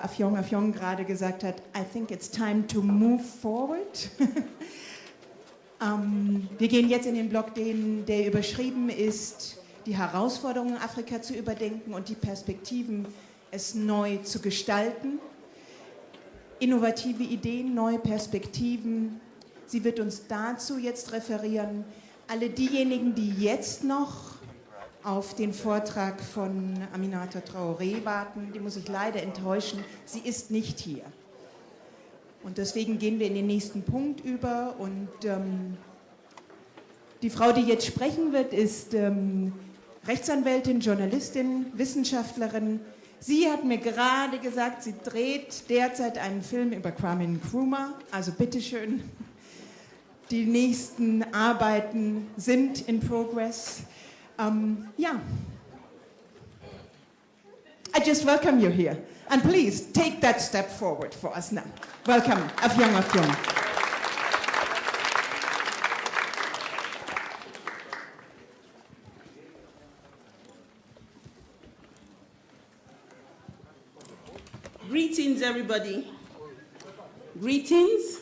Affiong Affiong gerade gesagt hat, I think it's time to move forward. Wir gehen jetzt in den Block, der überschrieben ist, die Herausforderungen Afrika zu überdenken und die Perspektiven, es neu zu gestalten. Innovative Ideen, neue Perspektiven. Sie wird uns dazu jetzt referieren. Alle diejenigen, die jetzt noch auf den Vortrag von Aminata Traoré warten, die muss ich leider enttäuschen, sie ist nicht hier. Und deswegen gehen wir in den nächsten Punkt über und die Frau, die jetzt sprechen wird, ist Rechtsanwältin, Journalistin, Wissenschaftlerin. Sie hat mir gerade gesagt, sie dreht derzeit einen Film über Kwame Nkrumah, also bitteschön. Die nächsten Arbeiten sind in progress. Yeah. I just welcome you here. And please, take that step forward for us now. Welcome, Affiong Affiong. Greetings, everybody. Greetings.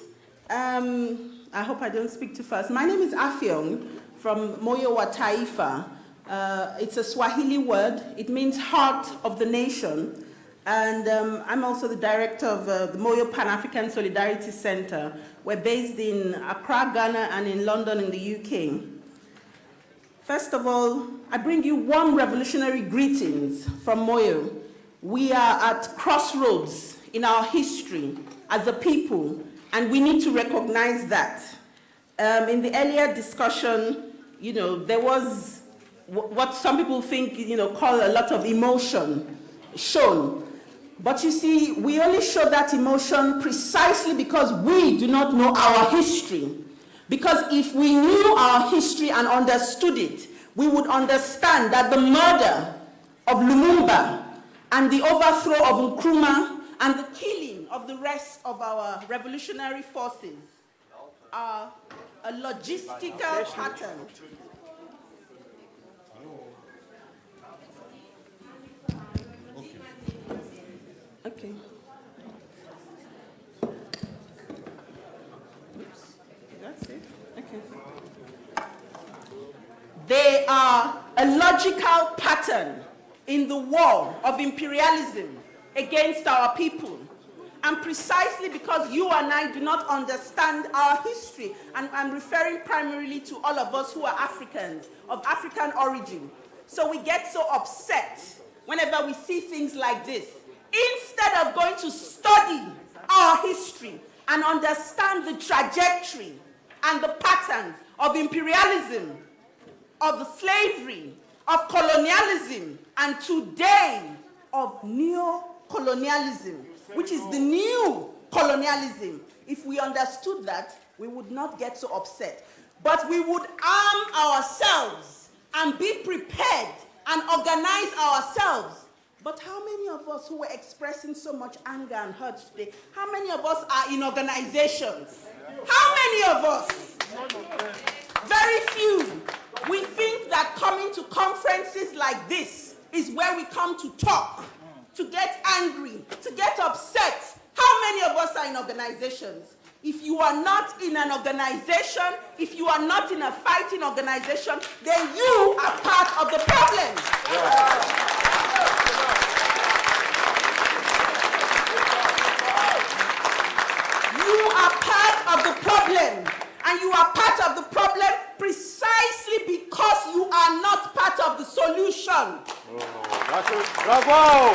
I hope I don't speak too fast. My name is Affiong from Moyo wa Taifa. It's a Swahili word. It means heart of the nation. And I'm also the director of the Moyo Pan-African Solidarity Center. We're based in Accra, Ghana, and in London in the UK. First of all, I bring you warm revolutionary greetings from Moyo. We are at crossroads in our history as a people, and we need to recognize that. In the earlier discussion, there was what some people think, call a lot of emotion shown. But you see, we only show that emotion precisely because we do not know our history. Because if we knew our history and understood it, we would understand that the murder of Lumumba and the overthrow of Nkrumah and the killing of the rest of our revolutionary forces are a logistical pattern. Okay. Oops. That's it. Okay. They are a logical pattern in the war of imperialism against our people. And precisely because you and I do not understand our history, and I'm referring primarily to all of us who are Africans, of African origin. So we get so upset whenever we see things like this. Instead of going to study our history and understand the trajectory and the patterns of imperialism, of the slavery, of colonialism, and today of neo-colonialism, which is the new colonialism. If we understood that, we would not get so upset. But we would arm ourselves and be prepared and organize ourselves. But how many of us who were expressing so much anger and hurt today, how many of us are in organizations? How many of us? Very few. We think that coming to conferences like this is where we come to talk, to get angry, to get upset. How many of us are in organizations? If you are not in an organization, if you are not in a fighting organization, then you are part of the problem. Yeah. You are part of the problem. And you are part of the problem precisely because you are not part of the solution. Oh, bravo!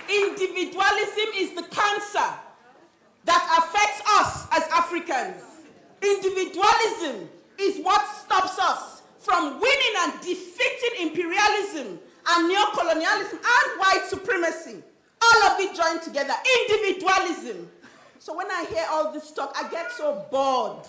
Individualism is the cancer that affects us as Africans. Individualism is what stops us from winning and defeating imperialism and neo-colonialism and white supremacy. All of it joined together, individualism. So when I hear all this talk, I get so bored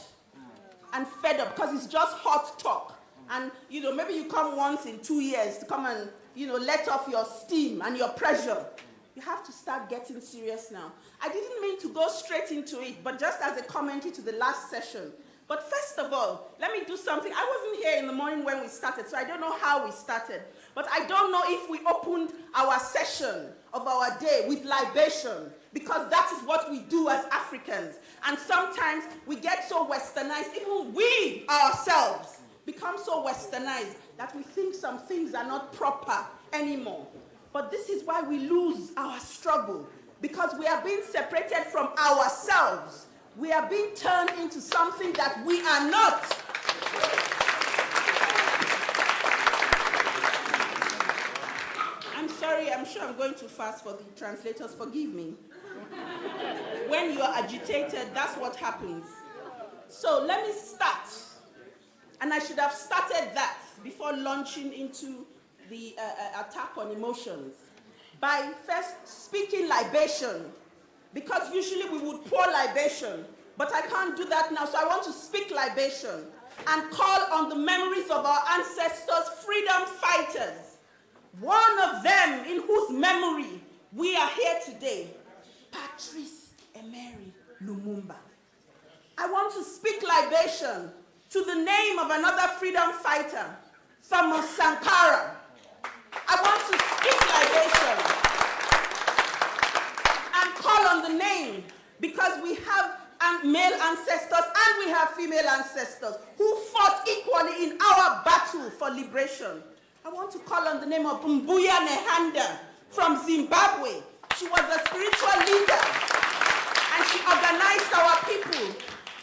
and fed up because it's just hot talk. And maybe you come once in 2 years to come and let off your steam and your pressure. You have to start getting serious now. I didn't mean to go straight into it, but just as a commentary to the last session. But first of all, let me do something. I wasn't here in the morning when we started, so I don't know how we started. But I don't know if we opened opened our session of our day with libation, because that is what we do as Africans. And sometimes we get so westernized, even we ourselves become so westernized that we think some things are not proper anymore. But this is why we lose our struggle, because we are being separated from ourselves. We are being turned into something that we are not. I'm sorry, I'm sure I'm going too fast for the translators, forgive me. When you are agitated, that's what happens. So let me start. And I should have started that before launching into the attack on emotions, by first speaking libation, because usually we would pour libation, but I can't do that now, so I want to speak libation and call on the memories of our ancestors, freedom fighters. One of them in whose memory we are here today, Patrice Emery Lumumba. I want to speak libation to the name of another freedom fighter, Thomas Sankara. I want to speak libation and call on the name, because we have male ancestors and we have female ancestors who fought equally in our battle for liberation. I want to call on the name of Mbuya Nehanda from Zimbabwe. She was a spiritual leader and she organized our people.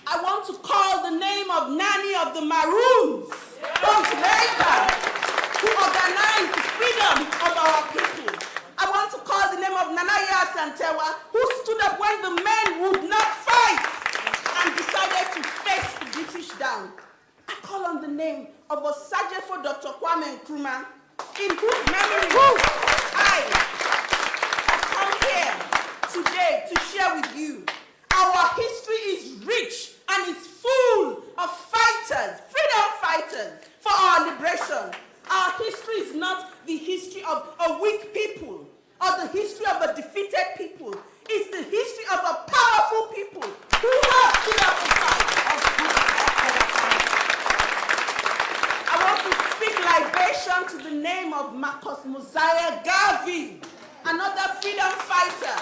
I want to call the name of Nani of the Maroons from Jamaica, who organized the freedom of our people. I want to call the name of Nanaya Santewa, who stood up when the men would not fight and decided to face the British down. I call on the name of Osajefo Dr. Kwame Nkrumah, in whose memory I come here today to share with you. Our history is rich and it's full of fighters, freedom fighters for our liberation. Our history is not the history of a weak people or the history of a defeated people. It's the history of a powerful people who have stood up to fight. I want to speak libation to the name of Marcus Mosiah Garvey, another freedom fighter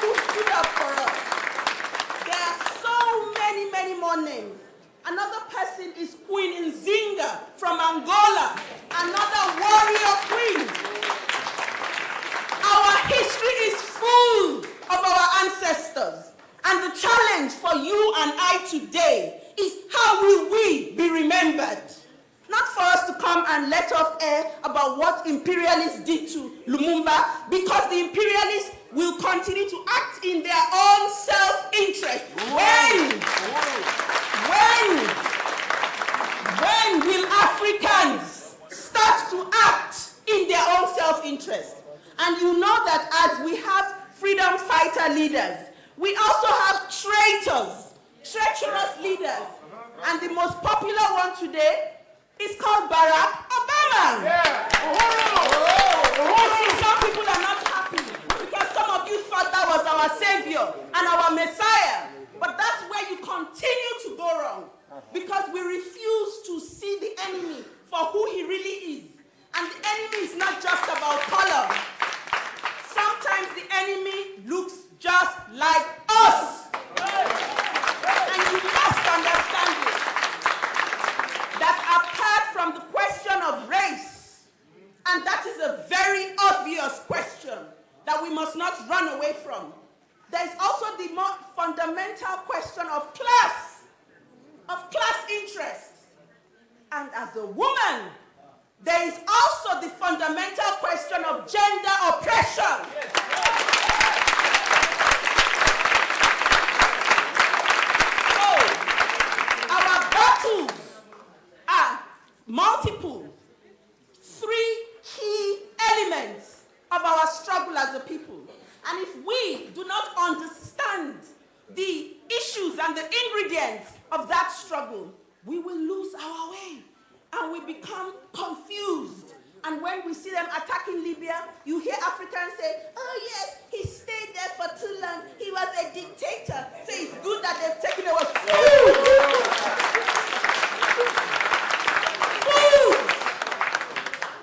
who stood up for us. There are so many, many more names. Another person is Queen Nzinga from Angola, another warrior queen. Our history is full of our ancestors. And the challenge for you and I today is, how will we be remembered? Not for us to come and let off air about what imperialists did to Lumumba, because the imperialists will continue to act in their own self-interest. When will Africans start to act in their own self-interest? And you know that as we have freedom fighter leaders, we also have traitors, treacherous leaders. And the most popular one today is called Barack Obama. Yeah. Some people are not happy because some of you thought that was our savior and our Messiah. But that's where you continue to go wrong, because we refuse to see the enemy for who he really is. And the enemy is not just about color. Sometimes the enemy looks just like us. And you must understand this, that apart from the question of race, and that is a very obvious question that we must not run away from, there is also the more fundamental question of class interests. And as a woman, there is also the fundamental question of gender oppression. So, our battles are multiple. Three key elements of our struggle as a people. And if we do not understand the issues and the ingredients of that struggle, we will lose our way and we become confused. And when we see them attacking Libya, you hear Africans say, oh yes, he stayed there for too long, he was a dictator, so it's good that they've taken away food.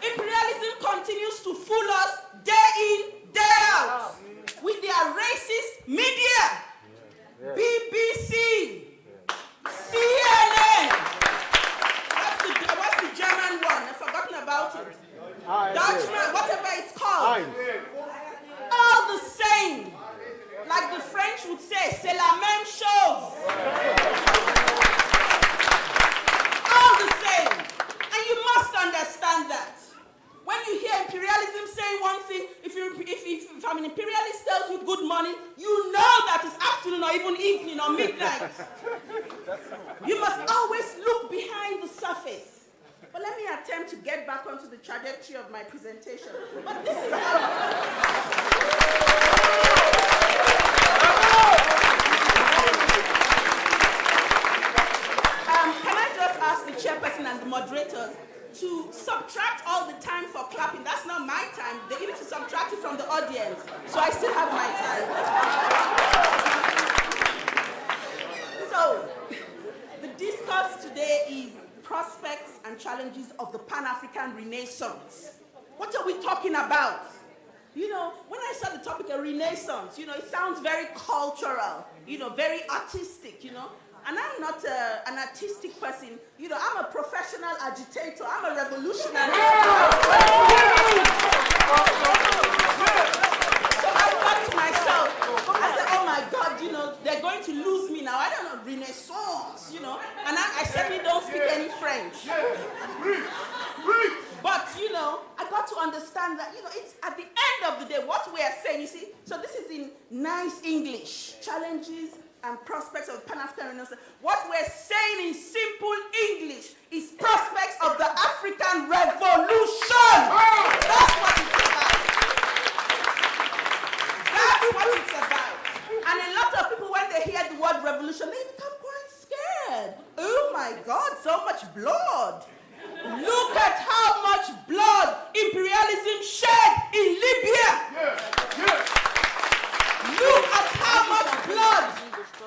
Imperialism continues to fool us mind. All the same. Like the French would say, c'est la même chose. All the same. And you must understand that. When you hear imperialism saying one thing, if an imperialist tells you good morning, you know that it's afternoon or even evening or midnight. You must always look behind the surface. But let me attempt to get back onto the trajectory of my presentation. But this is can I just ask the chairperson and the moderators to subtract all the time for clapping? That's not my time. They need to subtract it from the audience. So I still have my time. So, the discourse today is prospects and challenges of the Pan-African Renaissance. What are we talking about? You know, when I saw the topic of Renaissance, you know, it sounds very cultural, you know, very artistic, you know. And I'm not an artistic person. You know, I'm a professional agitator. I'm a revolutionary. So I thought to myself, I said, oh my God, you know, they're going to lose me now. I don't know, Renaissance, you know. And I certainly don't speak any French. But, you know, I got to understand that, you know, it's at the end of the day, what we are saying, you see, so this is in nice English, challenges and prospects of Pan-African Renaissance. What we're saying in simple English is prospects of the African Revolution. That's what it's about. That's what it's about. And a lot of people, when they hear the word revolution, they become quite scared. Oh my God, so much blood. Look at how much blood imperialism shed in Libya. Look at how much blood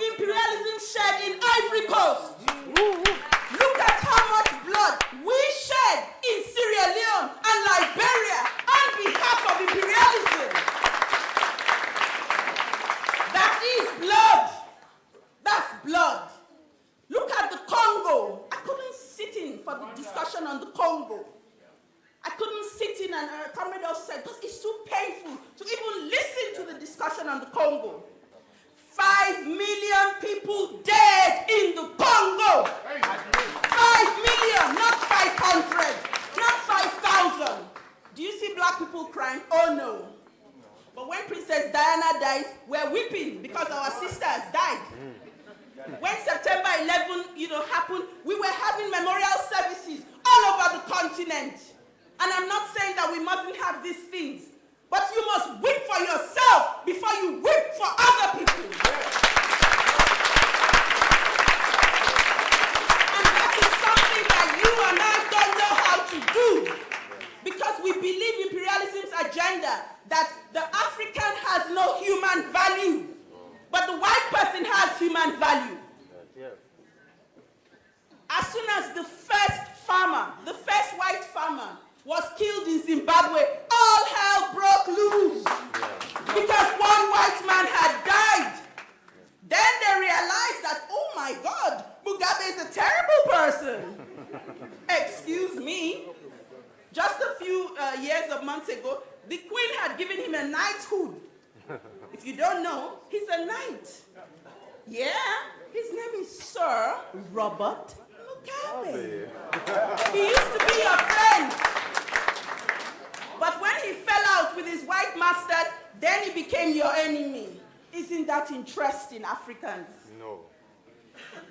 imperialism shed in Ivory Coast. Look at how much blood we shed in Sierra Leone and Liberia on behalf of imperialism. That is blood. That's blood. Look at the Congo. I couldn't sit in for the discussion on the Congo. I couldn't sit in, and Comrade said, because it's too painful to even listen to the discussion on the Congo. 5 million people dead in the Congo. 5 million, not 500, not 5,000. Do you see black people crying? Oh no. But when Princess Diana died, we're weeping because our sisters died. When September 11, you know, happened, we were having memorial services all over the continent. And I'm not saying that we mustn't have these things, but you must weep for yourself before you weep for other people. And that is something that you and I don't know how to do, because we believe imperialism's agenda that the African has no human value, but the white person has human value. As soon as the first farmer, the first white farmer, was killed in Zimbabwe, all hell broke loose because one white man had died. Then they realized that, oh my God, Mugabe is a terrible person. Excuse me. Just a few years or months ago, the Queen had given him a knighthood. If you don't know, he's a knight. Yeah, his name is Sir Robert Mugabe. He used to be your friend. But when he fell out with his white masters, then he became your enemy. Isn't that interesting, Africans? No.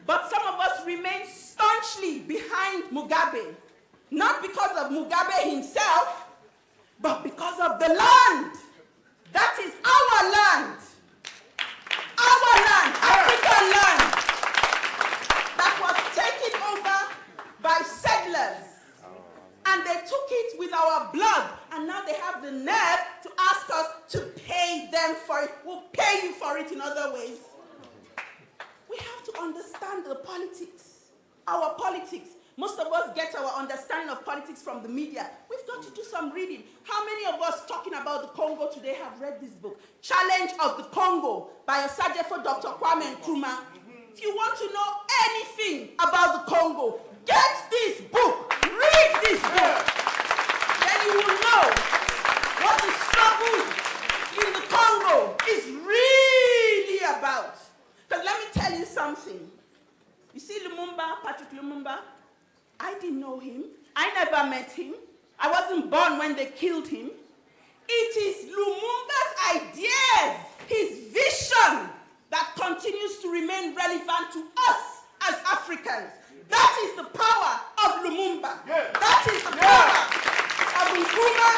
But some of us remain staunchly behind Mugabe. Not because of Mugabe himself, but because of the land. That is our land. Our land, African land, that was taken over by settlers. And they took it with our blood. And now they have the nerve to ask us to pay them for it. We'll pay you for it in other ways. We have to understand the politics. Our politics. Most of us get our understanding of politics from the media. We've got to do some reading. How many of us talking about the Congo today have read this book? Challenge of the Congo by Osajefo Dr. Kwame Nkrumah. If you want to know anything about the Congo, get this book. Read this book. Then you will know what the struggle Lumumba, Patrick Lumumba, I didn't know him. I never met him. I wasn't born when they killed him. It is Lumumba's ideas, his vision, that continues to remain relevant to us as Africans. That is the power of Lumumba. Yeah. That is the power of Nkrumah.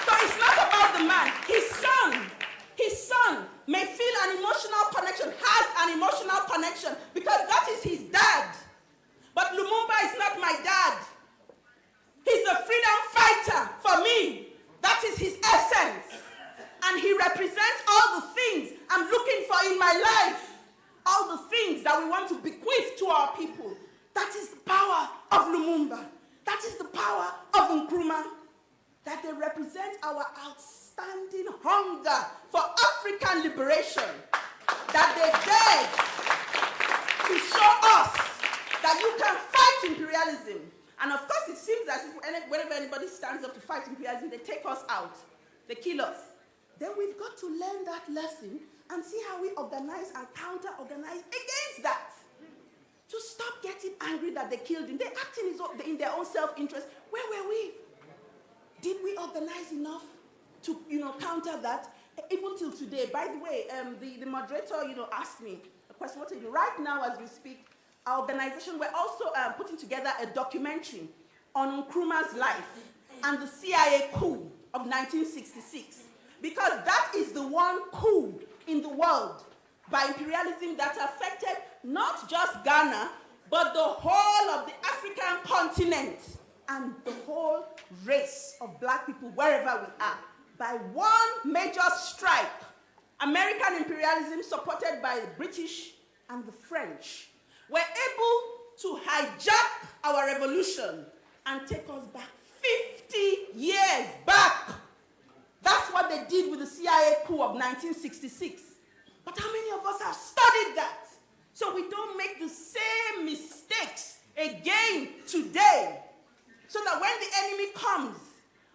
So it's not about the man. His son may feel an emotional connection, has an emotional connection, because that is his dad. But Lumumba is not my dad. He's a freedom fighter for me. That is his essence. And he represents all the things I'm looking for in my life. All the things that we want to bequeath to our people. That is the power of Lumumba. That is the power of Nkrumah. That they represent our outstanding hunger for African liberation. That they dared to show us that you can fight imperialism. And of course, it seems as if whenever anybody stands up to fight imperialism, they take us out. They kill us. Then we've got to learn that lesson and see how we organize and counter-organize against that. To stop getting angry that they killed him. They're acting in their own self-interest. Where were we? Did we organize enough to, counter that? Even till today. By the way, the moderator, asked me a question. What are you doing? Right now, as we speak, our organization, we're also putting together a documentary on Nkrumah's life and the CIA coup of 1966. Because that is the one coup in the world by imperialism that affected not just Ghana, but the whole of the African continent and the whole race of black people, wherever we are. By one major strike, American imperialism, supported by the British and the French, were able to hijack our revolution and take us back 50 years back. That's what they did with the CIA coup of 1966. But how many of us have studied that? So we don't make the same mistakes again today. So that when the enemy comes,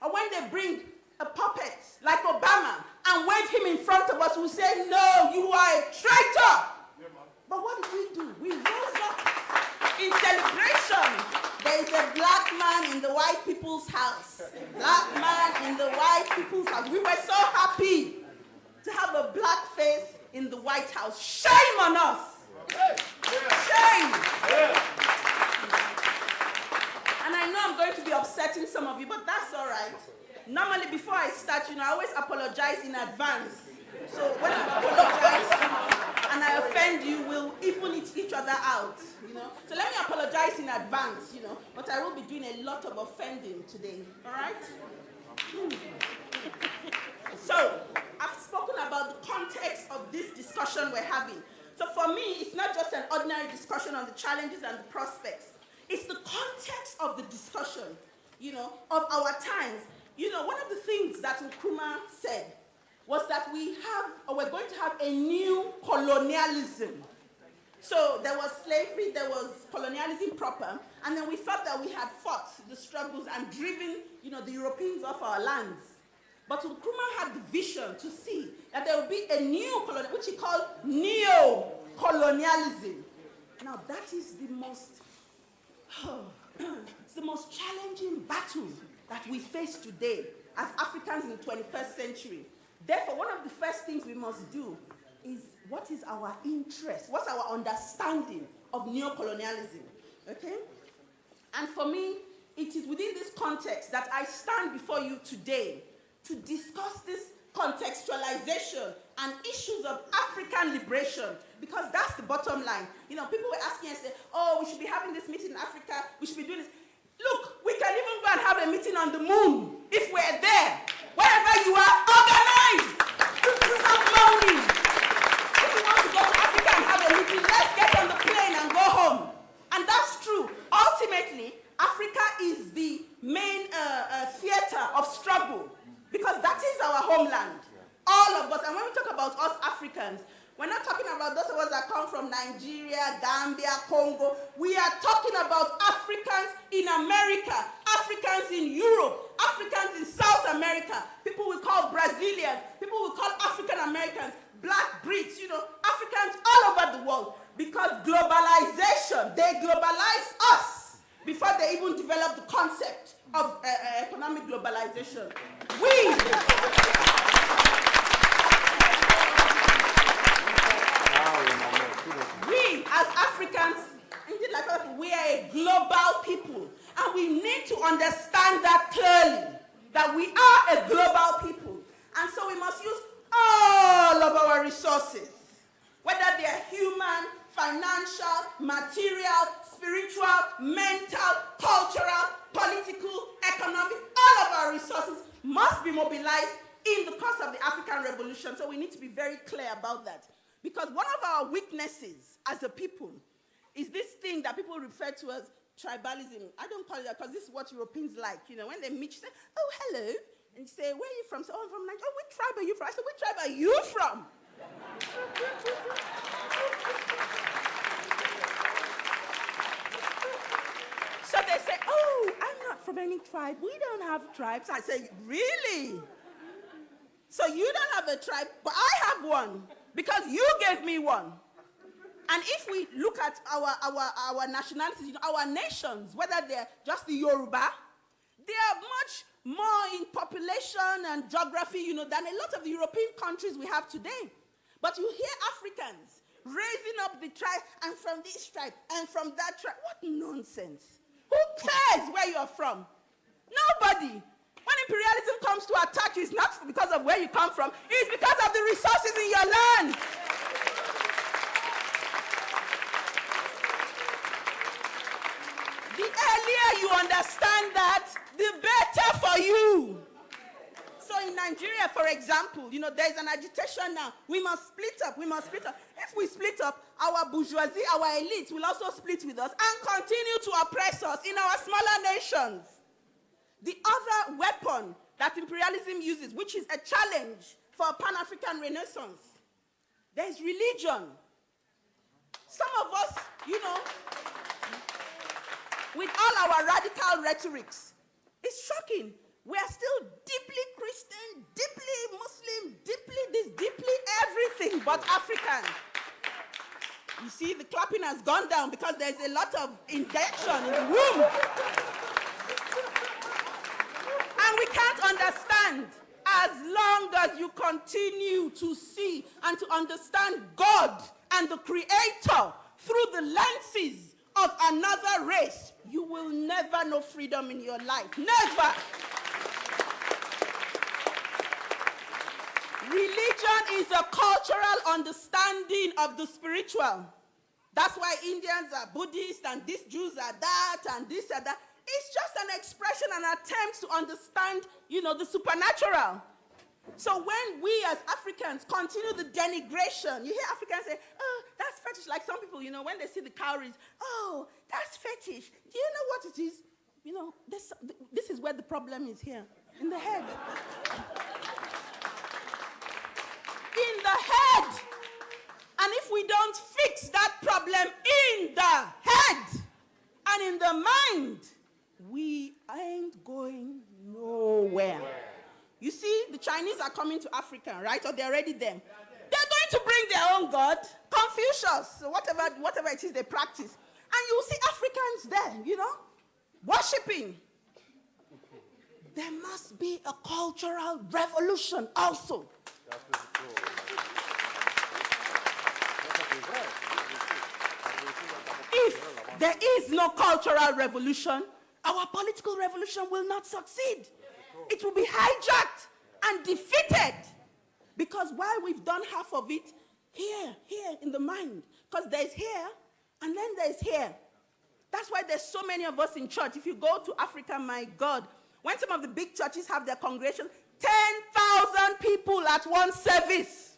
or when they bring a puppet like Obama and wave him in front of us, we say, no, you are a traitor. But what did we do? We rose up in celebration. There is a black man in the white people's house. Black man in the white people's house. We were so happy to have a black face in the White House. Shame on us. Shame. And I know I'm going to be upsetting some of you, but that's all right. Normally, before I start, I always apologize in advance. So when I apologize and I offend you, we'll even each other out, So let me apologize in advance, but I will be doing a lot of offending today, all right? So, I've spoken about the context of this discussion we're having. So for me, it's not just an ordinary discussion on the challenges and the prospects. It's the context of the discussion, of our times. One of the things that Nkrumah said was that we're going to have a new colonialism. So there was slavery, there was colonialism proper, and then we felt that we had fought the struggles and driven, the Europeans off our lands. But Nkrumah had the vision to see that there would be a new colonialism, which he called neo-colonialism. Now that is it's the most challenging battle that we face today as Africans in the 21st century. Therefore, one of the first things we must do is, what is our interest? What's our understanding of neo-colonialism? Okay? And for me, it is within this context that I stand before you today to discuss this contextualization and issues of African liberation, because that's the bottom line. People were asking and say, oh, we should be having this meeting in Africa, we should be doing this. Look, we can even go and have a meeting on the moon if we're there. Wherever you are, organize. Stop moaning. If you want to go to Africa and have a meeting, let's get on the plane and go home. And that's true. Ultimately, Africa is the main theater of struggle, because that is our homeland. All of us. And when we talk about us Africans, we're not talking about those of us that come from Nigeria, Gambia, Congo. We are talking about Africans in America, Africans in Europe, Africans in South America, people we call Brazilians, people we call African Americans, Black Brits, Africans all over the world. Because globalization, they globalized us before they even developed the concept of economic globalization. We as Africans, indeed like us, we are a global people. And we need to understand that clearly, that we are a global people. And so we must use all of our resources, whether they are human, financial, material, spiritual, mental, cultural, political, economic, all of our resources must be mobilized in the course of the African Revolution. So we need to be very clear about that. Because one of our weaknesses as a people is this thing that people refer to as tribalism. I don't call it that because this is what Europeans like. You know, when they meet, you say, oh, hello. And you say, where are you from? So, oh, I'm from Nigeria. Oh, which tribe are you from? I said, which tribe are you from? So they say, oh, I'm not from any tribe. We don't have tribes. I say, really? So you don't have a tribe, but I have one because you gave me one. And if we look at our nationalities, you know, our nations, whether they're just the Yoruba, they are much more in population and geography, you know, than a lot of the European countries we have today. But you hear Africans raising up the tribe, and from this tribe, and from that tribe. What nonsense. Who cares where you're from? Nobody. When imperialism comes to attack you, it's not because of where you come from, it's because of the resources in your land. The earlier you understand that, the better for you. So in Nigeria, for example, you know, there's an agitation now. We must split up. We must split up. If we split up, our bourgeoisie, our elites will also split with us and continue to oppress us in our smaller nations. The other weapon that imperialism uses, which is a challenge for a Pan-African renaissance, there's religion. Some of us, you know, with all our radical rhetorics, it's shocking. We are still deeply Christian, deeply Muslim, deeply this, deeply everything but African. You see, the clapping has gone down because there's a lot of intention in the room. And we can't understand as long as you continue to see and to understand God and the Creator through the lenses of another race, you will never know freedom in your life. Never. Religion is a cultural understanding of the spiritual. That's why Indians are Buddhists and these Jews are that and this and that. It's just an expression, an attempt to understand, you know, the supernatural. So when we as Africans continue the denigration, you hear Africans say, oh, that's fetish. Like some people, you know, when they see the cowries, oh, that's fetish. Do you know what it is? You know, this is where the problem is here, in the head. In the head. And if we don't fix that problem in the head and in the mind, we ain't going nowhere. You see, the Chinese are coming to Africa, right? Or they're already there. They're going to bring their own God, Confucius, so whatever it is they practice. And you'll see Africans there, you know, worshiping. There must be a cultural revolution also. If there is no cultural revolution, our political revolution will not succeed. It will be hijacked and defeated. Because while we've done half of it here in the mind, because there's here and then there's here. That's why there's so many of us in church. If you go to Africa, my God, when some of the big churches have their congregation, 10,000 people at one service.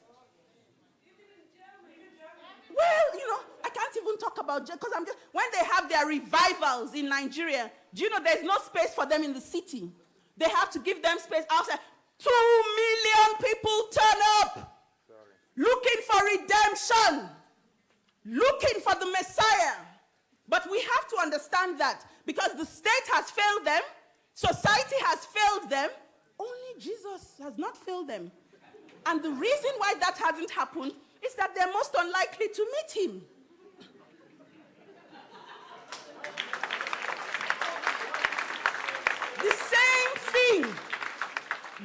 Well, you know, I can't even talk about, because when they have their revivals in Nigeria, do you know there's no space for them in the city? They have to give them space outside. 2 million people turn up, looking for redemption, looking for the Messiah. But we have to understand that because the state has failed them, society has failed them, only Jesus has not failed them. And the reason why that hasn't happened is that they're most unlikely to meet him.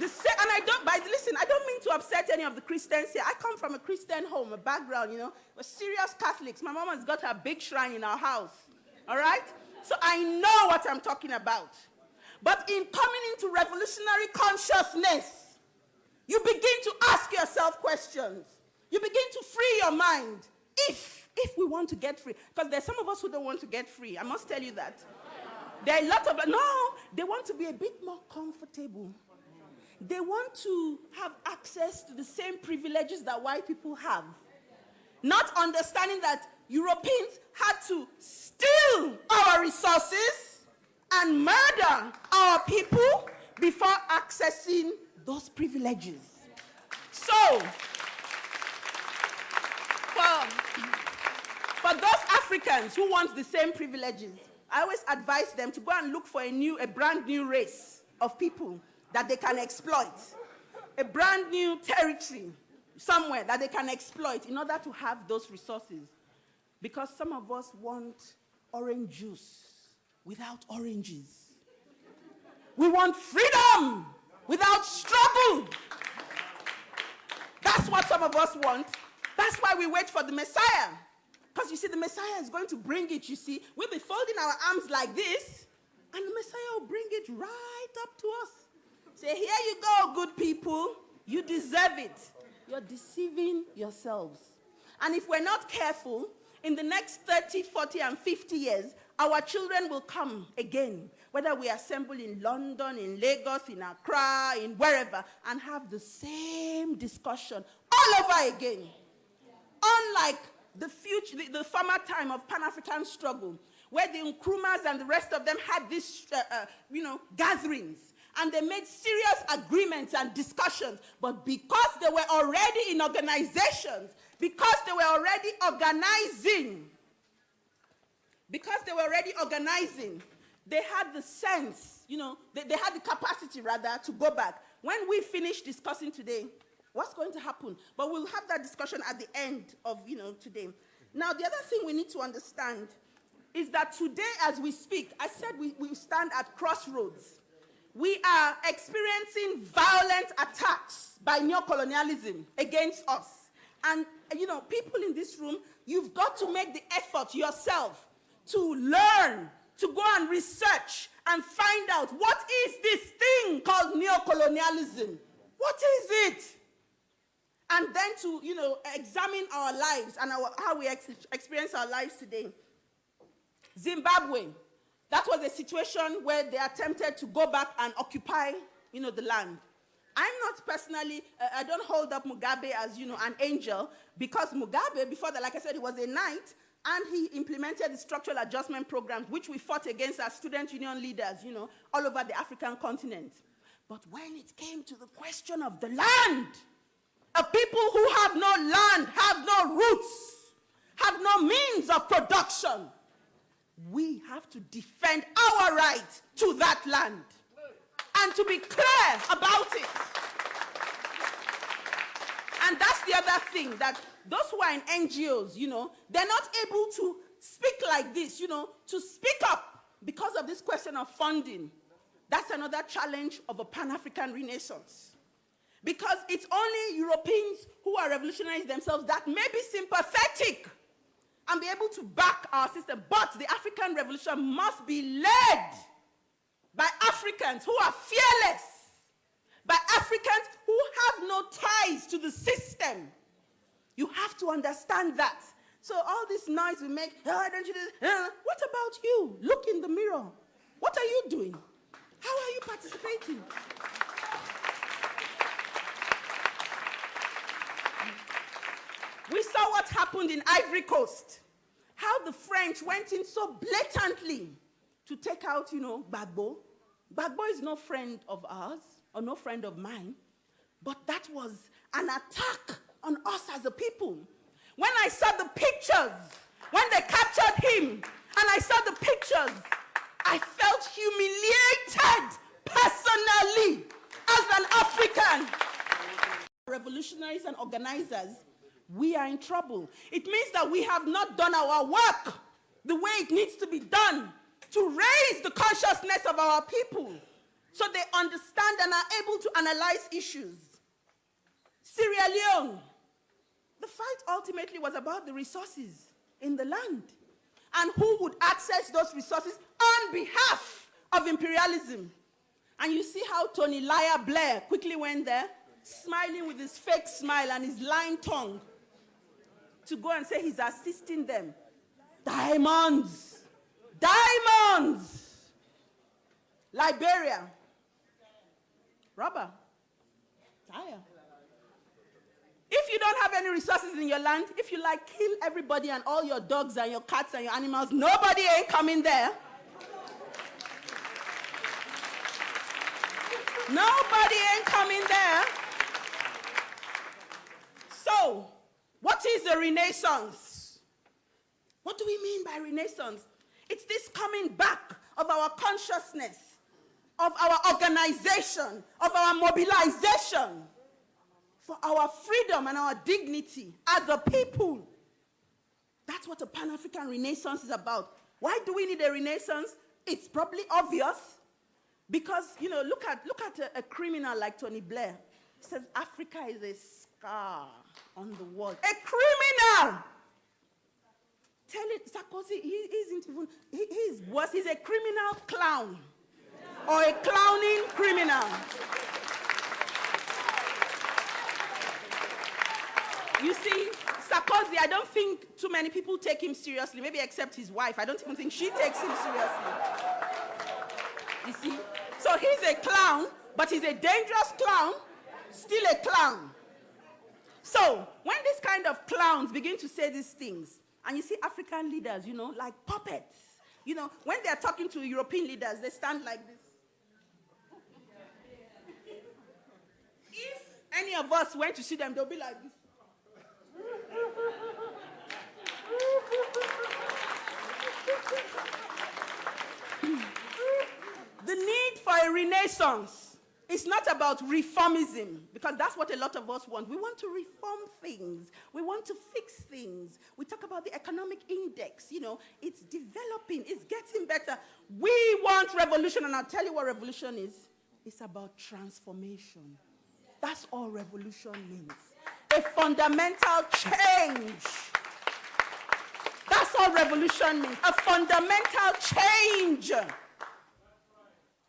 And I don't mean to upset any of the Christians here. I come from a Christian home, a background, we're serious Catholics. My mom has got her big shrine in our house, all right? So I know what I'm talking about. But in coming into revolutionary consciousness, you begin to ask yourself questions. You begin to free your mind. If we want to get free, because there's some of us who don't want to get free. I must tell you that. There are a lot of, they want to be a bit more comfortable. They want to have access to the same privileges that white people have. Not understanding that Europeans had to steal our resources and murder our people before accessing those privileges. So, for those Africans who want the same privileges, I always advise them to go and look for a brand new race of people that they can exploit, a brand new territory somewhere that they can exploit in order to have those resources. Because some of us want orange juice without oranges. We want freedom without struggle. That's what some of us want. That's why we wait for the Messiah. Because you see, the Messiah is going to bring it, you see. We'll be folding our arms like this, and the Messiah will bring it right up to us. Say, here you go, good people. You deserve it. You're deceiving yourselves. And if we're not careful, in the next 30, 40, and 50 years, our children will come again, whether we assemble in London, in Lagos, in Accra, in wherever, and have the same discussion all over again. Unlike the former time of Pan-African struggle, where the Nkrumahs and the rest of them had these, gatherings, and they made serious agreements and discussions, but because they were already in organizations, because they were already organizing, they had the sense, they had the capacity, rather, to go back. When we finish discussing today, what's going to happen? But we'll have that discussion at the end of, today. Now, the other thing we need to understand is that today, as we speak, I said we stand at crossroads. We are experiencing violent attacks by neocolonialism against us. And, people in this room, you've got to make the effort yourself to learn, to go and research and find out what is this thing called neocolonialism? What is it? And then to, examine our lives and how we experience our lives today. Zimbabwe, that was a situation where they attempted to go back and occupy, the land. I'm not personally, I don't hold up Mugabe as, an angel, because Mugabe, before that, like I said, he was a knight, and he implemented the structural adjustment programs, which we fought against as student union leaders, all over the African continent. But when it came to the question of the land, a people who have no land, have no roots, have no means of production, we have to defend our right to that land and to be clear about it. And that's the other thing, that those who are in NGOs, they're not able to speak like this, to speak up because of this question of funding. That's another challenge of a Pan-African Renaissance. Because it's only Europeans who are revolutionaries themselves that may be sympathetic and be able to back our system. But the African revolution must be led by Africans who are fearless, by Africans who have no ties to the system. You have to understand that. So all this noise we make, don't you do this? What about you? Look in the mirror. What are you doing? How are you participating? We saw what happened in Ivory Coast, how the French went in so blatantly to take out, Gbagbo. Gbagbo is no friend of ours, or no friend of mine, but that was an attack on us as a people. When I saw the pictures, when they captured him, and I saw the pictures, I felt humiliated personally as an African. Revolutionaries and organizers, we are in trouble. It means that we have not done our work the way it needs to be done to raise the consciousness of our people. so they understand and are able to analyze issues. Sierra Leone, the fight ultimately was about the resources in the land and who would access those resources on behalf of imperialism. And you see how Tony Liar Blair quickly went there, smiling with his fake smile and his lying tongue, to go and say he's assisting them. Diamonds! Diamonds! Liberia. Rubber. Tire. If you don't have any resources in your land, if you like kill everybody and all your dogs and your cats and your animals, nobody ain't coming there. Nobody ain't coming there. So, what is a renaissance? What do we mean by renaissance? It's this coming back of our consciousness, of our organization, of our mobilization for our freedom and our dignity as a people. That's what a Pan-African Renaissance is about. Why do we need a renaissance? It's probably obvious. Because, look at a criminal like Tony Blair. He says Africa is a scar on the wall. A criminal! Tell it, Sarkozy, he isn't even, he's worse. He's a criminal clown. Or a clowning criminal. You see, Sarkozy, I don't think too many people take him seriously, maybe except his wife. I don't even think she takes him seriously. You see? So he's a clown, but he's a dangerous clown, still a clown. So when these kind of clowns begin to say these things, and you see African leaders, like puppets, when they're talking to European leaders, they stand like this. If any of us went to see them, they'll be like this. The need for a renaissance is not about reformism, because that's what a lot of us want. We want to reform things. We want to fix things. We talk about the economic index. It's developing. It's getting better. We want revolution, and I'll tell you what revolution is. It's about transformation. That's all revolution means. A fundamental change. That's all revolution means. A fundamental change.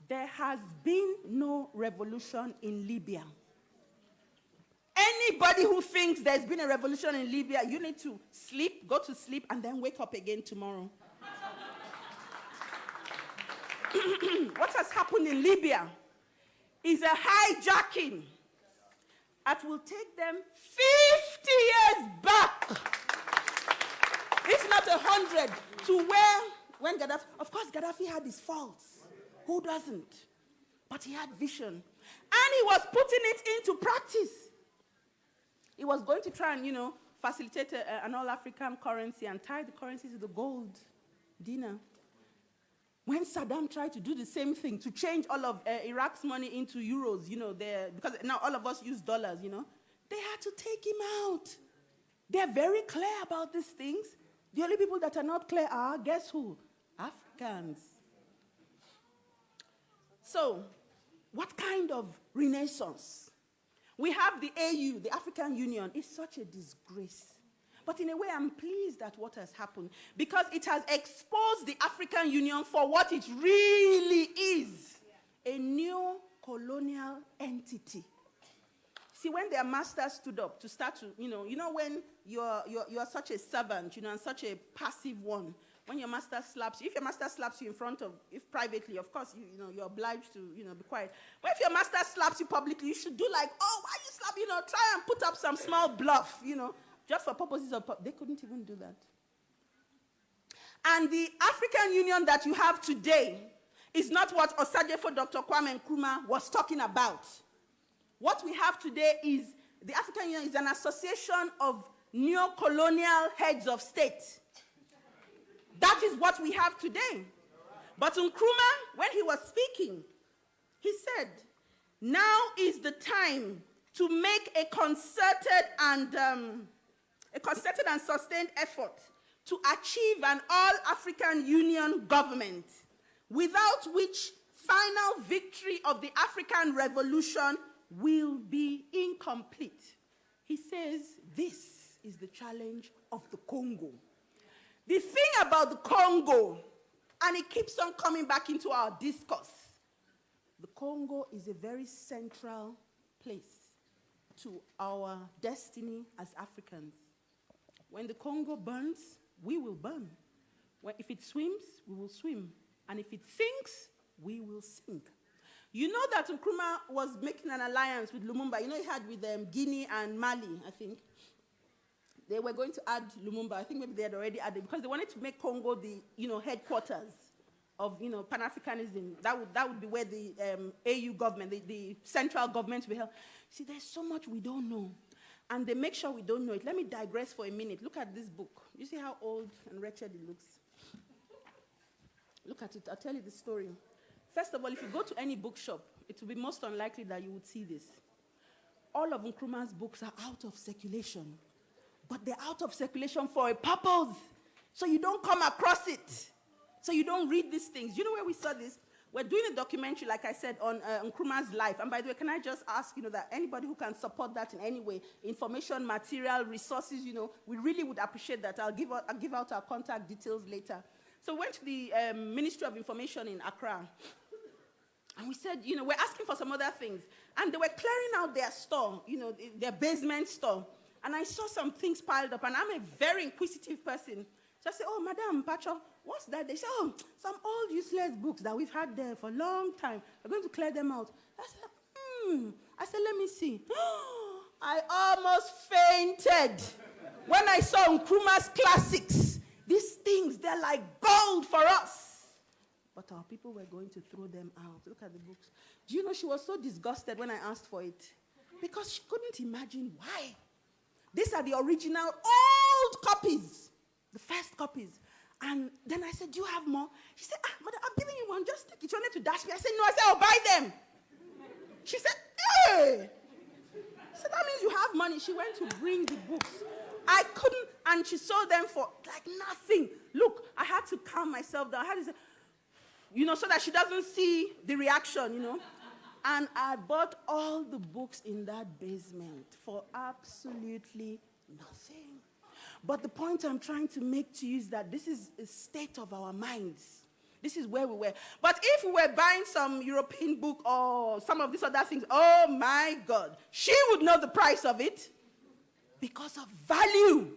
There has been no revolution in Libya. Anybody who thinks there's been a revolution in Libya, you need to sleep, go to sleep, and then wake up again tomorrow. What has happened in Libya is a hijacking that will take them 50 years back, if not 100, to when Gaddafi, of course Gaddafi had his faults. Who doesn't? But he had vision. And he was putting it into practice. He was going to try and, facilitate an all-African currency and tie the currency to the gold dinar. When Saddam tried to do the same thing, to change all of Iraq's money into euros, because now all of us use dollars, they had to take him out. They're very clear about these things. The only people that are not clear are, guess who? Africans. So, what kind of renaissance? We have the AU, the African Union. It's such a disgrace. But in a way, I'm pleased at what has happened, because it has exposed the African Union for what it really is, a new colonial entity. See, when their master stood up to start to, when you're such a servant, and such a passive one, when your master slaps you, if your master slaps you in front of, if privately, of course, you're obliged to, be quiet. But if your master slaps you publicly, you should do like, oh, why you slap, try and put up some small bluff, just for purposes of, they couldn't even do that. And the African Union that you have today is not what Osajefo Dr. Kwame Nkrumah was talking about. What we have today is, the African Union is an association of neo-colonial heads of state. That is what we have today. But Nkrumah, when he was speaking, he said, now is the time to make a concerted and sustained effort to achieve an all-African Union government, without which final victory of the African Revolution will be incomplete. He says this is the challenge of the Congo. The thing about the Congo, and it keeps on coming back into our discourse, the Congo is a very central place to our destiny as Africans. When the Congo burns, we will burn. If it swims, we will swim. And if it sinks, we will sink. You know that Nkrumah was making an alliance with Lumumba. You know he had with Guinea and Mali, I think. They were going to add Lumumba. I think maybe they had already added, because they wanted to make Congo the headquarters of Pan-Africanism. That would be where the AU government, the central government will help. See, there's so much we don't know. And they make sure we don't know it. Let me digress for a minute. Look at this book. You see how old and wretched it looks? Look at it. I'll tell you the story. First of all, if you go to any bookshop, it will be most unlikely that you would see this. All of Nkrumah's books are out of circulation. But they're out of circulation for a purpose. So you don't come across it. So you don't read these things. You know where we saw this? We're doing a documentary, like I said, on Nkrumah's life. And by the way, can I just ask, that anybody who can support that in any way, information, material, resources, we really would appreciate that. I'll give out our contact details later. So we went to the Ministry of Information in Accra. And we said, we're asking for some other things. And they were clearing out their store, their basement store. And I saw some things piled up. And I'm a very inquisitive person. So I said, oh, Madam Pacho, what's that? They said, oh, some old useless books that we've had there for a long time. We're going to clear them out. I said, let me see. I almost fainted when I saw Nkrumah's classics. These things, they're like gold for us. But our people were going to throw them out. Look at the books. Do you know she was so disgusted when I asked for it? Because she couldn't imagine why. These are the original old copies. The first copies. And then I said, do you have more? She said, Mother, I've given you one. Just take it. You wanted to dash me. I said, no. I said, I'll buy them. She said, hey. I said, that means you have money. She went to bring the books. I couldn't, and she sold them for like nothing. Look, I had to calm myself down. I had to say, so that she doesn't see the reaction, And I bought all the books in that basement for absolutely nothing. But the point I'm trying to make to you is that this is a state of our minds. This is where we were. But if we were buying some European book or some of these other things, oh my God, she would know the price of it because of value.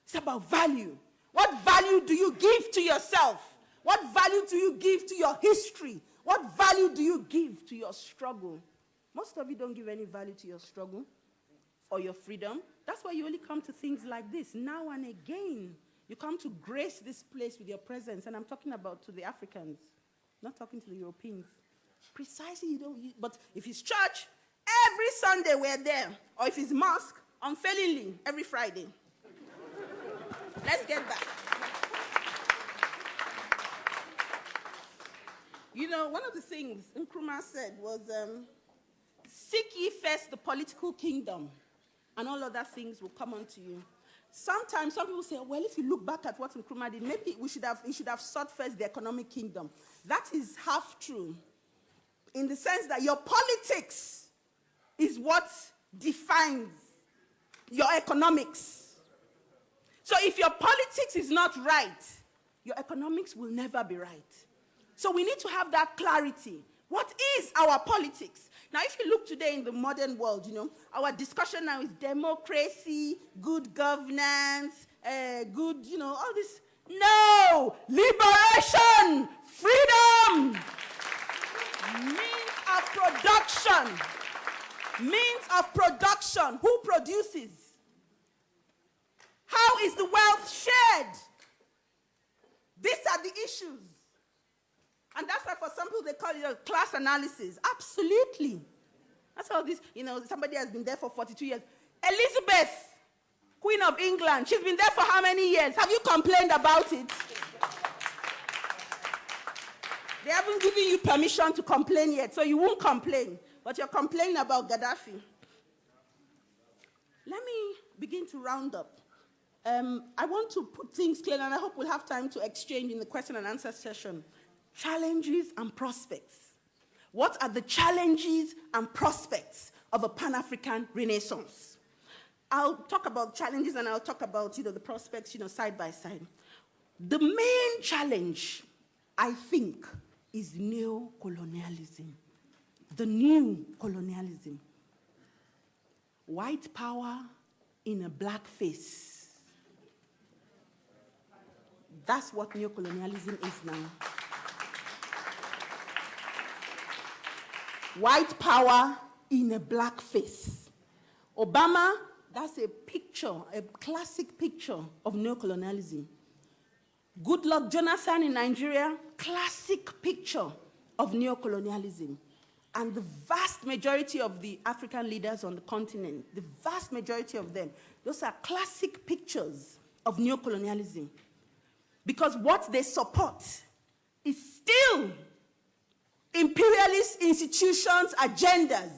It's about value. What value do you give to yourself? What value do you give to your history? What value do you give to your struggle? Most of you don't give any value to your struggle or your freedom. That's why you only come to things like this. Now and again, you come to grace this place with your presence. And I'm talking about to the Africans, not talking to the Europeans. Precisely, but if it's church, every Sunday we're there. Or if it's mosque, unfailingly, every Friday. Let's get back. One of the things Nkrumah said was, seek ye first the political kingdom, and all other things will come unto you. Sometimes some people say, well, if you look back at what Nkrumah did, maybe he should have sought first the economic kingdom. That is half true, in the sense that your politics is what defines your economics. So if your politics is not right, your economics will never be right. So we need to have that clarity. What is our politics? Now, if you look today in the modern world, our discussion now is democracy, good governance, all this. No! Liberation! Freedom! Means of production. Means of production. Who produces? How is the wealth shared? These are the issues. And that's why for some people they call it a class analysis. Absolutely. That's how this, somebody has been there for 42 years. Elizabeth, Queen of England, she's been there for how many years? Have you complained about it? They haven't given you permission to complain yet, so you won't complain. But you're complaining about Gaddafi. Let me begin to round up. I want to put things clear, and I hope we'll have time to exchange in the question and answer session. Challenges and prospects. What are the challenges and prospects of a Pan-African Renaissance? I'll talk about challenges and I'll talk about, the prospects, side by side. The main challenge, I think, is neo-colonialism. The new colonialism. White power in a black face. That's what neo-colonialism is now. White power in a black face. Obama, that's a picture, a classic picture of neo-colonialism. Goodluck Jonathan in Nigeria, classic picture of neo-colonialism. And the vast majority of the African leaders on the continent, the vast majority of them, those are classic pictures of neo-colonialism. Because what they support is still imperialist institutions' agendas,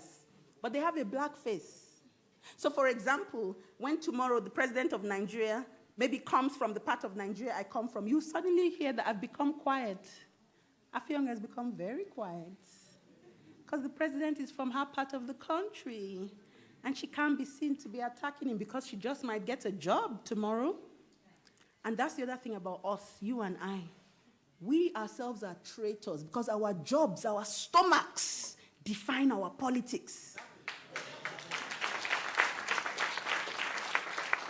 but they have a black face. So for example, when tomorrow the president of Nigeria maybe comes from the part of Nigeria I come from, you suddenly hear that I've become quiet. Affiong has become very quiet. Because the president is from her part of the country, and she can't be seen to be attacking him because she just might get a job tomorrow. And that's the other thing about us, you and I. We ourselves are traitors because our jobs, our stomachs define our politics.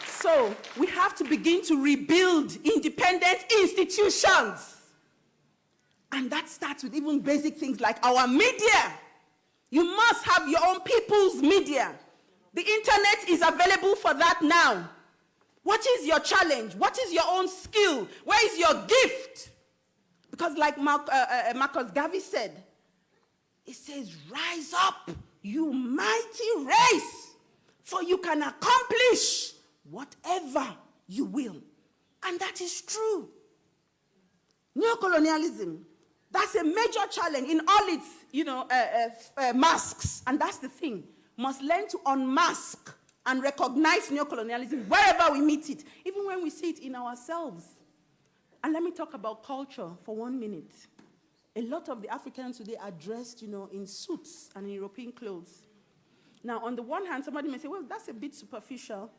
So we have to begin to rebuild independent institutions. And that starts with even basic things like our media. You must have your own people's media. The internet is available for that now. What is your challenge? What is your own skill? Where is your gift? Because like Marcus Garvey said, it says, rise up, you mighty race, for you can accomplish whatever you will. And that is true. Neocolonialism, that's a major challenge in all its, masks. And that's the thing. Must learn to unmask and recognize neocolonialism wherever we meet it, even when we see it in ourselves. And let me talk about culture for 1 minute. A lot of the Africans today are dressed, in suits and in European clothes. Now, on the one hand, somebody may say, well, that's a bit superficial.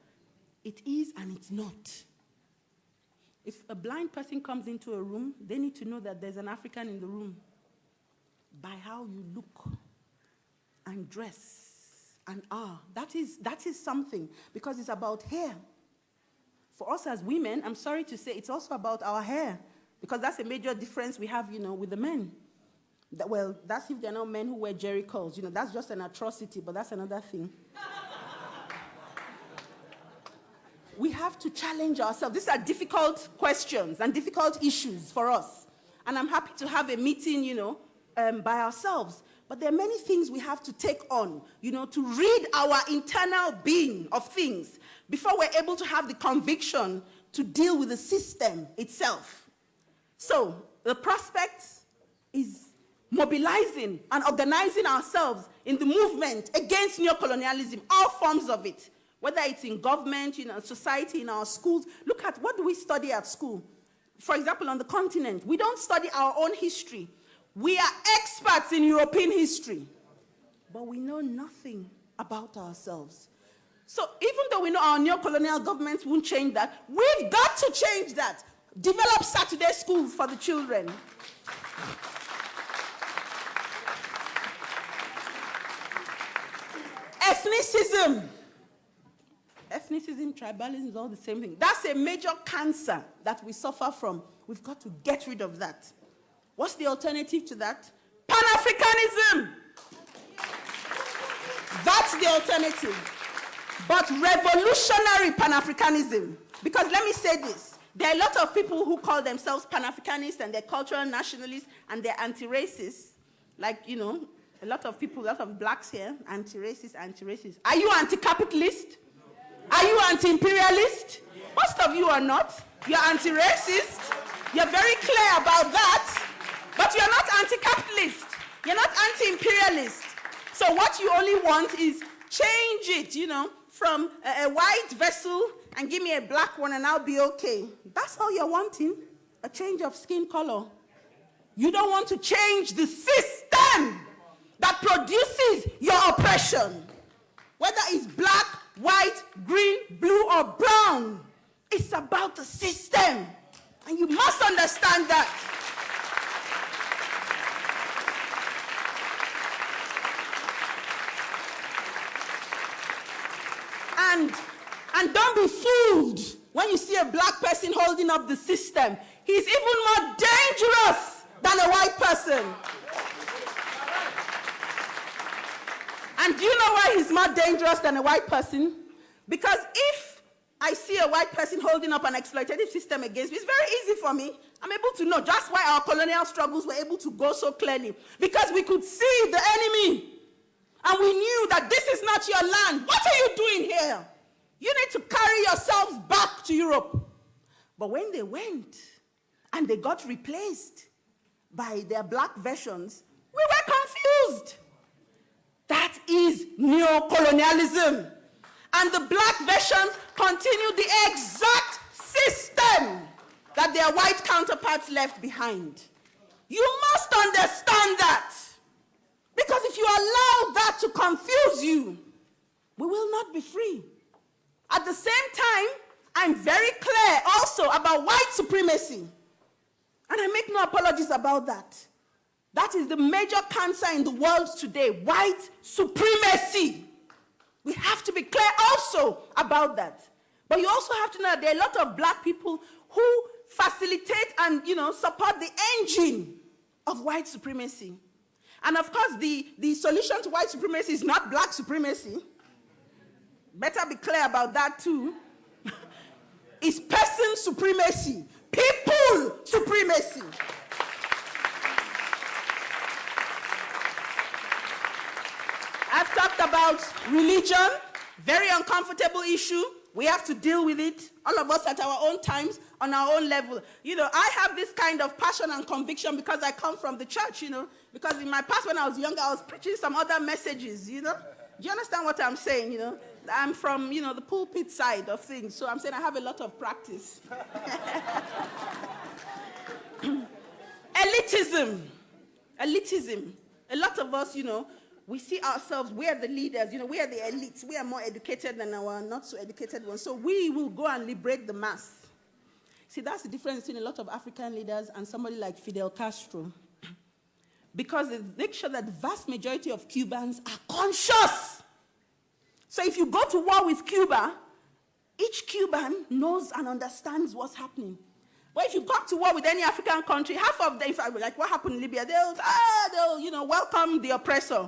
It is and it's not. If a blind person comes into a room, they need to know that there's an African in the room by how you look and dress and are. That is something, because it's about hair. For us as women, I'm sorry to say, it's also about our hair, because that's a major difference we have, with the men. Well, that's if they're not men who wear jerry curls. That's just an atrocity, but that's another thing. We have to challenge ourselves. These are difficult questions and difficult issues for us. And I'm happy to have a meeting, by ourselves. But there are many things we have to take on, to read our internal being of things before we're able to have the conviction to deal with the system itself. So the prospect is mobilizing and organizing ourselves in the movement against neocolonialism, all forms of it, whether it's in government, society, in our schools. Look at what do we study at school. For example, on the continent, we don't study our own history. We are experts in European history, but we know nothing about ourselves. So even though we know our neocolonial governments won't change that, we've got to change that. Develop Saturday schools for the children. Ethnicism. Ethnicism, tribalism is all the same thing. That's a major cancer that we suffer from. We've got to get rid of that. What's the alternative to that? Pan-Africanism. That's the alternative. But revolutionary Pan-Africanism. Because let me say this. There are a lot of people who call themselves Pan-Africanists and they're cultural nationalists and they're anti-racist. Like, a lot of people, a lot of blacks here, anti-racist. Are you anti-capitalist? Are you anti-imperialist? Most of you are not. You're anti-racist. You're very clear about that. But you're not anti-capitalist. You're not anti-imperialist. So what you only want is change it, from a white vessel and give me a black one and I'll be okay. That's all you're wanting, a change of skin color. You don't want to change the system. that produces your oppression. Whether it's black, white, green, blue, or brown, it's about the system. And you must understand that. And don't be fooled when you see a black person holding up the system. He's even more dangerous than a white person. And do you know why he's more dangerous than a white person? Because if I see a white person holding up an exploitative system against me, it's very easy for me. I'm able to know just why our colonial struggles were able to go so clearly. Because we could see the enemy. And we knew that this is not your land. What are you doing here? You need to carry yourselves back to Europe. But when they went and they got replaced by their black versions, we were confused. That is neocolonialism. And the black versions continued the exact system that their white counterparts left behind. You must understand that. Because if you allow that to confuse you, we will not be free. At the same time, I'm very clear also about white supremacy. And I make no apologies about that. That is the major cancer in the world today, white supremacy. We have to be clear also about that. But you also have to know that there are a lot of black people who facilitate and, support the engine of white supremacy. And of course, the solution to white supremacy is not black supremacy. Better be clear about that too. It's person supremacy, people supremacy. I've talked about religion, very uncomfortable issue. We have to deal with it, all of us at our own times, on our own level. I have this kind of passion and conviction because I come from the church, because in my past when I was younger, I was preaching some other messages, Do you understand what I'm saying, I'm from, the pulpit side of things, so I'm saying I have a lot of practice. Elitism. A lot of us, we see ourselves, we are the leaders, we are the elites. We are more educated than our not so educated ones. So we will go and liberate the mass. See, that's the difference between a lot of African leaders and somebody like Fidel Castro. Because they make sure that the vast majority of Cubans are conscious. So if you go to war with Cuba, each Cuban knows and understands what's happening. But if you come to war with any African country, half of them, like what happened in Libya, they'll welcome the oppressor.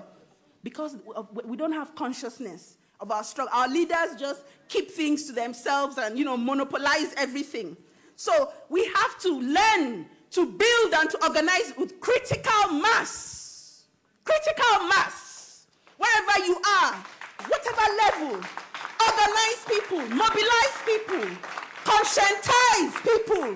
Because we don't have consciousness of our struggle. Our leaders just keep things to themselves and, monopolize everything. So we have to learn to build and to organize with critical mass. Critical mass. Wherever you are, whatever level, organize people, mobilize people, conscientize people.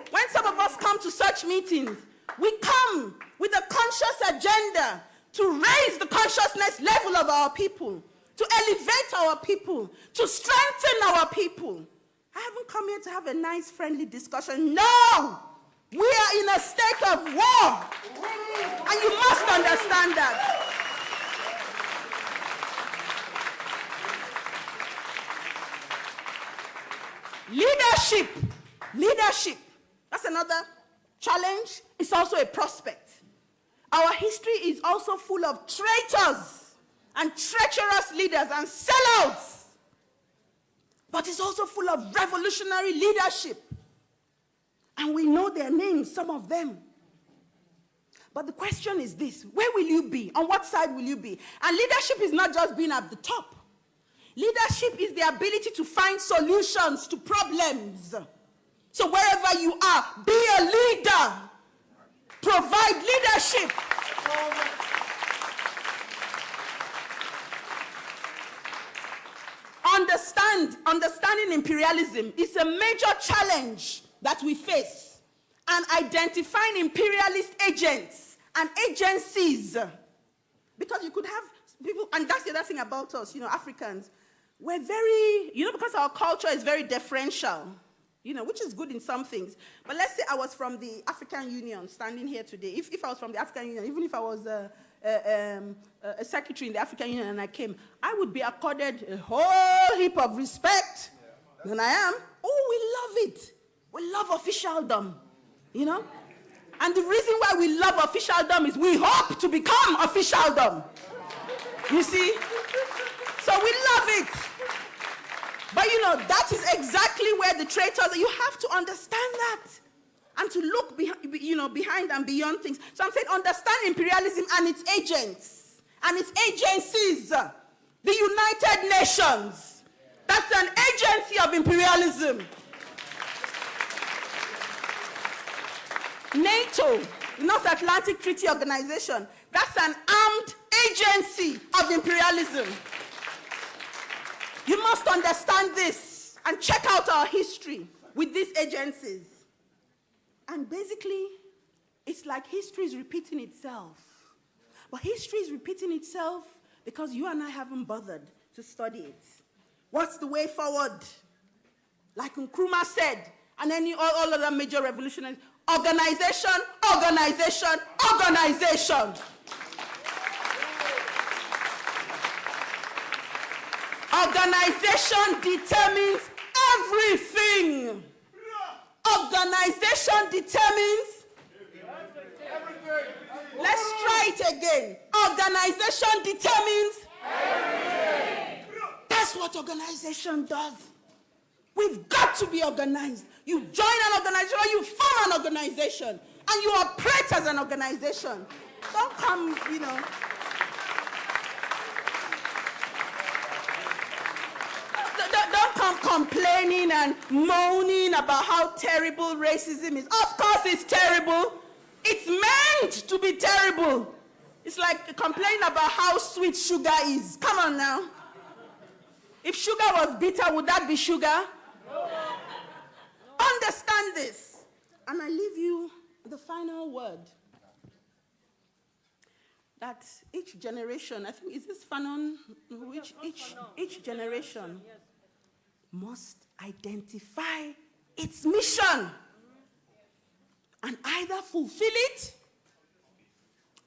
When some of us come to such meetings, we come with a conscious agenda to raise the consciousness level of our people, to elevate our people, to strengthen our people. I haven't come here to have a nice, friendly discussion. No! We are in a state of war. And you must understand that. Leadership. That's another challenge. It's also a prospect. Our history is also full of traitors and treacherous leaders and sellouts. But it's also full of revolutionary leadership. And we know their names, some of them. But the question is this: where will you be? On what side will you be? And leadership is not just being at the top. Leadership is the ability to find solutions to problems. So wherever you are, be a leader. Provide leadership. Understanding imperialism is a major challenge that we face. And identifying imperialist agents and agencies. Because you could have people, and that's the other thing about us, Africans. We're very, because our culture is very differential. Which is good in some things. But let's say I was from the African Union standing here today. If I was from the African Union, even if I was a a secretary in the African Union and I came, I would be accorded a whole heap of respect than I am. Oh, we love it. We love officialdom, you know? And the reason why we love officialdom is we hope to become officialdom. You see? So we love it. But you know, that is exactly where the traitors are. You have to understand that. And to look behind and beyond things. So I'm saying understand imperialism and its agents. And its agencies. The United Nations. That's an agency of imperialism. NATO, the North Atlantic Treaty Organization, that's an armed agency of imperialism. You must understand this and check out our history with these agencies. And basically, it's like history is repeating itself. But history is repeating itself because you and I haven't bothered to study it. What's the way forward? Like Nkrumah said, and all other major revolutionaries, organization, organization, organization. Organization determines everything. Organization determines everything. Let's try it again. Organization determines everything. That's what organization does. We've got to be organized. You join an organization or you form an organization and you operate as an organization. Don't come, you know. Don't come complaining and moaning about how terrible racism is. Of course it's terrible. It's meant to be terrible. It's like complaining about how sweet sugar is. Come on now. If sugar was bitter, would that be sugar? No. Understand this. And I leave you the final word. That each generation, I think, is this Fanon? Each generation must identify its mission and either fulfill it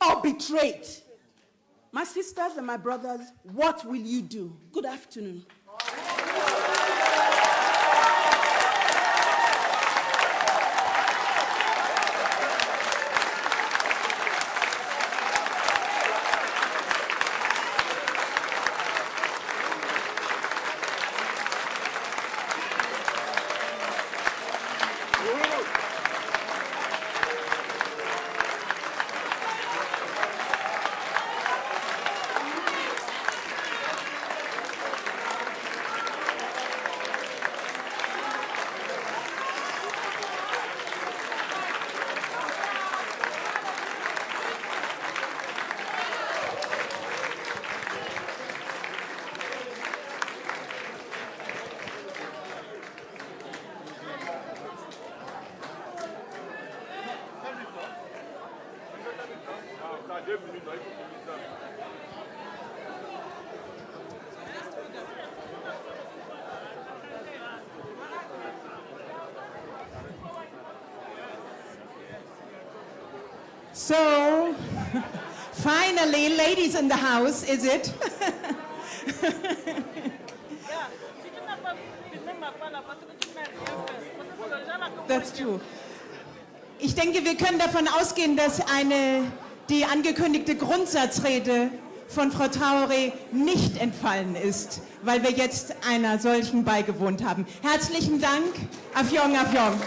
or betray it. My sisters and my brothers, what will you do? Good afternoon. So, finally, ladies in the house, is it? That's true. Ich denke, wir können davon ausgehen, dass die angekündigte Grundsatzrede von Frau Traoré nicht entfallen ist, weil wir jetzt einer solchen beigewohnt haben. Herzlichen Dank. Affiong, Affiong.